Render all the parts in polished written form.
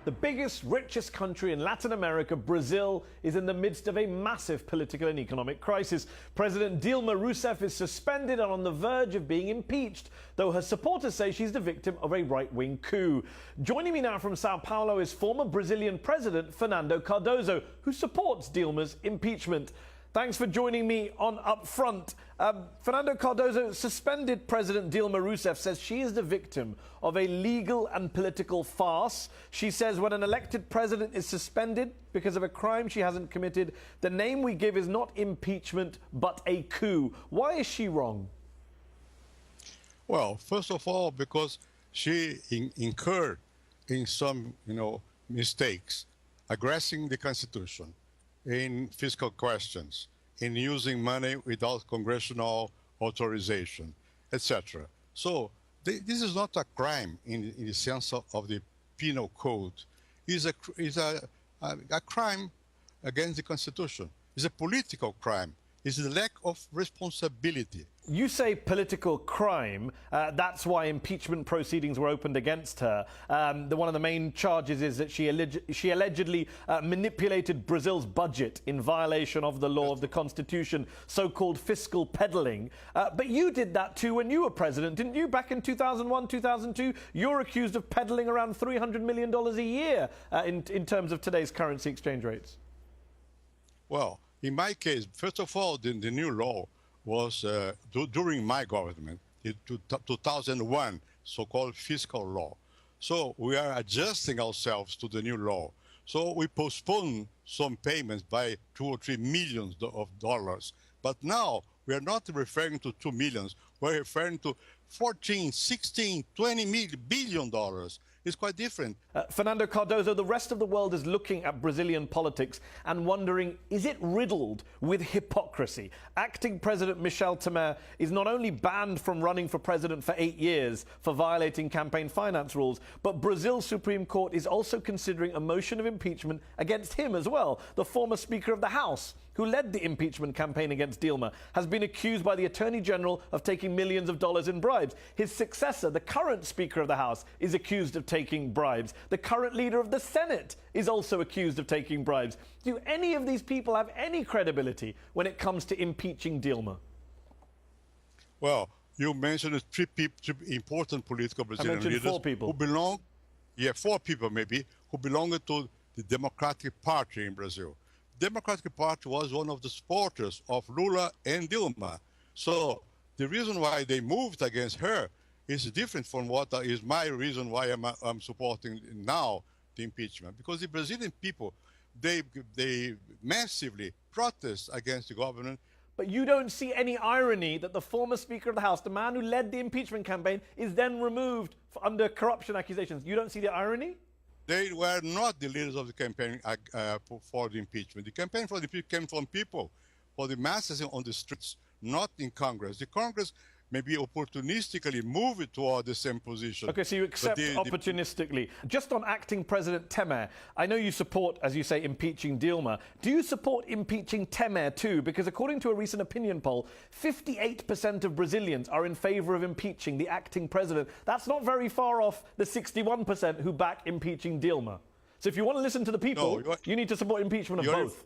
The biggest, richest country in Latin America, Brazil, is in the midst of a massive political and economic crisis. President Dilma Rousseff is suspended and on the verge of being impeached, though her supporters say she's the victim of a right-wing coup. Joining me now from Sao Paulo is former Brazilian President Fernando Cardoso, who supports Dilma's impeachment. Thanks for joining me on Up Front. Fernando Cardoso, suspended President Dilma Rousseff says she is the victim of a legal and political farce. She says when an elected president is suspended because of a crime she hasn't committed, the name we give is not impeachment, but a coup. Why is she wrong? Well, first of all, because she incurred in some, mistakes, aggressing the Constitution, in fiscal questions, in using money without congressional authorization, etc. So this is not a crime in the sense of the penal code. It's a crime against the Constitution. It's a political crime. It's the lack of responsibility. You say political crime. That's why impeachment proceedings were opened against her. One of the main charges is that she allegedly manipulated Brazil's budget in violation of the law of the Constitution, so-called fiscal peddling. But you did that too when you were president, didn't you? Back in 2001, 2002, you're accused of peddling around $300 million a year in terms of today's currency exchange rates. Well, in my case, first of all, the new law was during my government, in 2001, so-called fiscal law. So we are adjusting ourselves to the new law. So we postponed some payments by $2 or $3 million of dollars. But now we are not referring to 2 millions. We're referring to 14, 16, 20 billion dollars. It's quite different. Fernando Cardoso, the rest of the world is looking at Brazilian politics and wondering, is it riddled with hypocrisy? Acting President Michel Temer is not only banned from running for president for 8 years for violating campaign finance rules, but Brazil's Supreme Court is also considering a motion of impeachment against him as well. The former Speaker of the House, who led the impeachment campaign against Dilma, has been accused by the Attorney General of taking millions of dollars in bribes. His successor, the current Speaker of the House, is accused of taking bribes. The current leader of the Senate is also accused of taking bribes. Do any of these people have any credibility when it comes to impeaching Dilma? Well, you mentioned three important political Brazilian leaders 4 people. who belong, 4 people maybe, who belong to the Democratic Party in Brazil. Democratic Party was one of the supporters of Lula and Dilma. So the reason why they moved against her is different from what is my reason why I'm supporting now the impeachment. Because the Brazilian people, they massively protest against the government. But you don't see any irony that the former Speaker of the House, the man who led the impeachment campaign, is then removed under corruption accusations. You don't see the irony? They were not the leaders of the campaign for the impeachment. The campaign for the impeachment came from people, for the masses on the streets, not in Congress. The Congress maybe opportunistically move it toward the same position. Okay, so you accept opportunistically. Just on acting President Temer, I know you support, as you say, impeaching Dilma. Do you support impeaching Temer too? Because according to a recent opinion poll, 58% of Brazilians are in favor of impeaching the acting president. That's not very far off the 61% who back impeaching Dilma. So if you want to listen to the people, you need to support impeachment of both.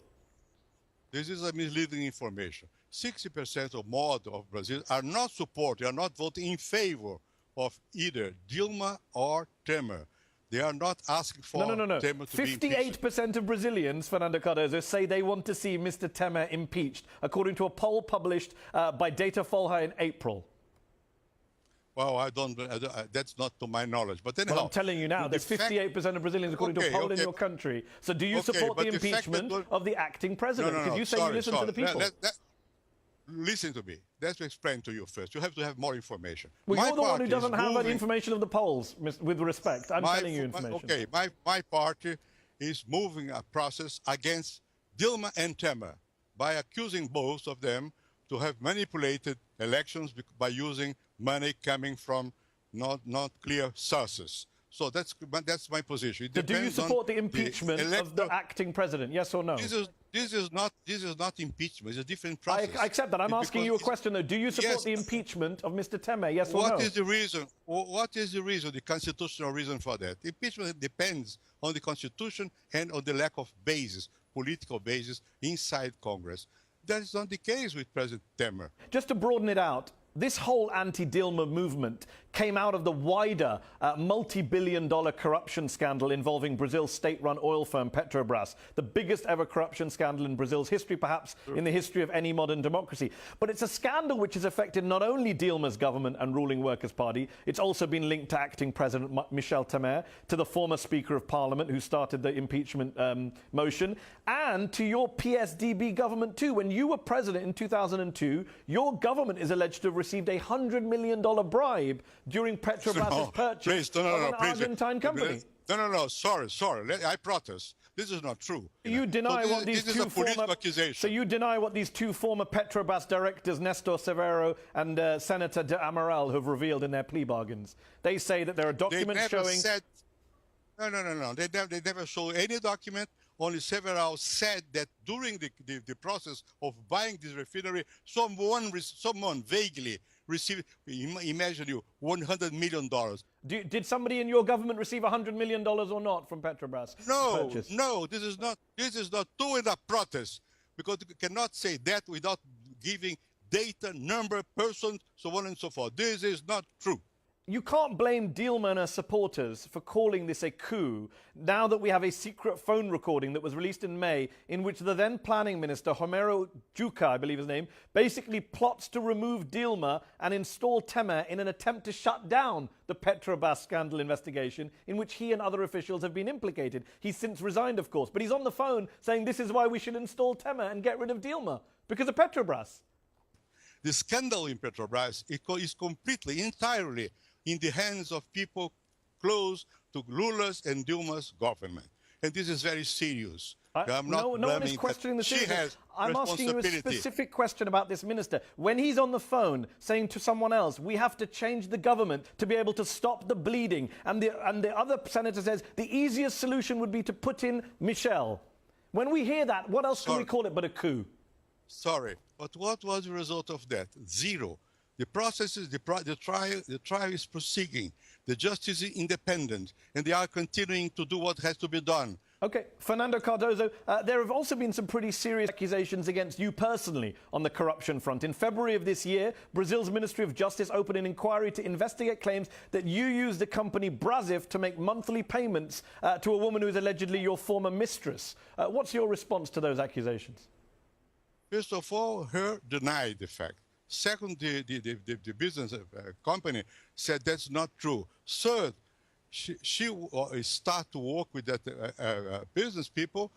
This is a misleading information. 60% or more of Brazilians are not supporting, are not voting in favor of either Dilma or Temer. They are not asking for Temer to be impeached. 58% of Brazilians, Fernando Cardoso, say they want to see Mr. Temer impeached, according to a poll published by Datafolha in April. Well, that's not to my knowledge. But anyhow, well, I'm telling you now, there's 58% of Brazilians, according to a poll in your country. So do you support the impeachment of the acting president? Because you say you listen to the people. Listen to me. Let's explain to you first. You have to have more information. Well, you're the one who doesn't have any information of the polls, with respect. I'm telling you information. Okay, my party is moving a process against Dilma and Temer by accusing both of them to have manipulated elections by using money coming from not clear sources. So that's my position. So do you support the impeachment of the acting president, yes or no? this is not impeachment. It's a different process. I accept that. I'm asking you a question, though. Do you support Yes. the impeachment of Mr. Temer, yes or no? What is the reason? What is the reason, the constitutional reason for that? Impeachment depends on the Constitution and on the lack of basis, political basis, inside Congress. That is not the case with President Temer. Just to broaden it out, this whole anti-Dilma movement came out of the wider multi-billion-dollar corruption scandal involving Brazil's state-run oil firm Petrobras, the biggest ever corruption scandal in Brazil's history, perhaps in the history of any modern democracy. But it's a scandal which has affected not only Dilma's government and ruling Workers' Party, it's also been linked to acting President Michel Temer, to the former Speaker of Parliament who started the impeachment motion, and to your PSDB government too. When you were president in 2002, your government is alleged to have received a $100 million bribe during Petrobras' purchase of an Argentine company. No, sorry. I protest. This is not true. You deny what these this is a political accusation. So you deny what these two former Petrobras directors, Nestor Severo and Senator de Amaral, have revealed in their plea bargains. They say that there are documents showing... No. They never show any document. Only Severo said that during the process of buying this refinery, someone vaguely received, imagine you, $100 million. Did somebody in your government receive $100 million or not from Petrobras? No, this is not true in a protest, because you cannot say that without giving data, number, person, so on and so forth. This is not true. You can't blame Dilma and her supporters for calling this a coup now that we have a secret phone recording that was released in May in which the then planning minister, Romero Jucá, I believe his name, basically plots to remove Dilma and install Temer in an attempt to shut down the Petrobras scandal investigation in which he and other officials have been implicated. He's since resigned, of course, but he's on the phone saying this is why we should install Temer and get rid of Dilma, because of Petrobras. The scandal in Petrobras is completely, entirely in the hands of people close to Lula's and Dilma's government. And this is very serious. No one is questioning the seriousness. I'm asking you a specific question about this minister. When he's on the phone saying to someone else, we have to change the government to be able to stop the bleeding, and the other senator says the easiest solution would be to put in Michel. When we hear that, what else can we call it but a coup? Sorry, but what was the result of that? Zero. The process is, the trial is proceeding. The justice is independent, and they are continuing to do what has to be done. Okay, Fernando Cardoso, there have also been some pretty serious accusations against you personally on the corruption front. In February of this year, Brazil's Ministry of Justice opened an inquiry to investigate claims that you used the company Brazif to make monthly payments to a woman who is allegedly your former mistress. What's your response to those accusations? First of all, her denied the fact. Second, the business company said that's not true. Third, she started to work with that business people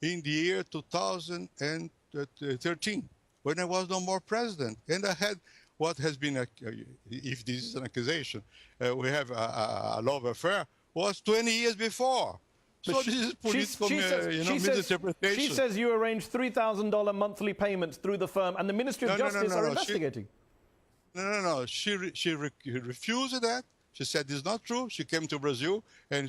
in the year 2013, when I was no more president. And I had what has been, if this is an accusation, we have a love affair, was 20 years before. So this is political misinterpretation. She says you arranged $3,000 monthly payments through the firm, and the Ministry of Justice are investigating. No. She refused that. She said it's not true. She came to Brazil, and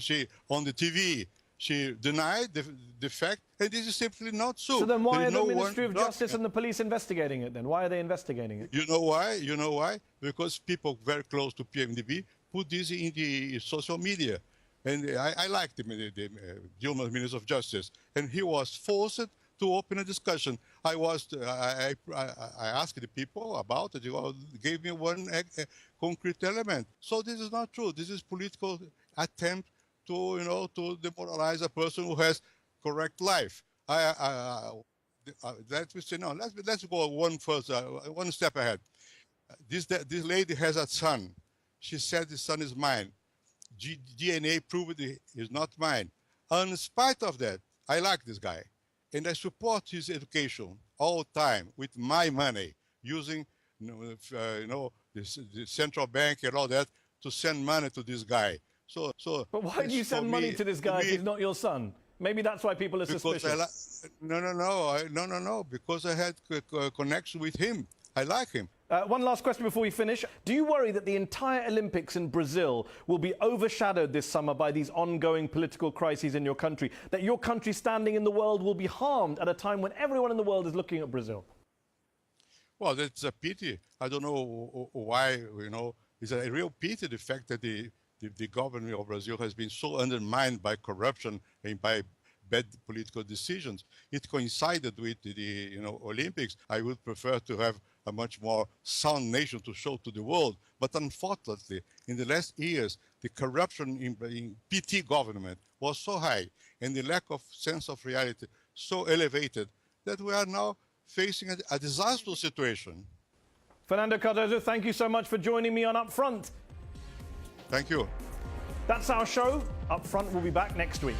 on the TV, she denied the fact, and this is simply not so. So then why are the Ministry of Justice and the police investigating it then? Why are they investigating it? You know why? Because people very close to PMDB put this in the social media. And I like the Dilma Minister of Justice, and he was forced to open a discussion. I asked the people about it. They gave me one concrete element. So this is not true. This is political attempt to demoralize a person who has correct life. Let me say no. Let's go one step ahead. This lady has a son. She said the son is mine. DNA proved it is not mine. And in spite of that, I like this guy. And I support his education all the time with my money, using the central bank and all that to send money to this guy. But why do you send money to this guy if he's not your son? Maybe that's why people are suspicious. No. Because I had a connection with him. I like him. One last question before we finish. Do you worry that the entire Olympics in Brazil will be overshadowed this summer by these ongoing political crises in your country? That your country's standing in the world will be harmed at a time when everyone in the world is looking at Brazil? Well, that's a pity. I don't know why, it's a real pity, the fact that the government of Brazil has been so undermined by corruption and by bad political decisions. It coincided with the Olympics. I would prefer to have a much more sound nation to show to the world. But unfortunately, in the last years, the corruption in PT government was so high and the lack of sense of reality so elevated that we are now facing a disastrous situation. Fernando Cardoso, thank you so much for joining me on Up Front. Thank you. That's our show. Up Front will be back next week.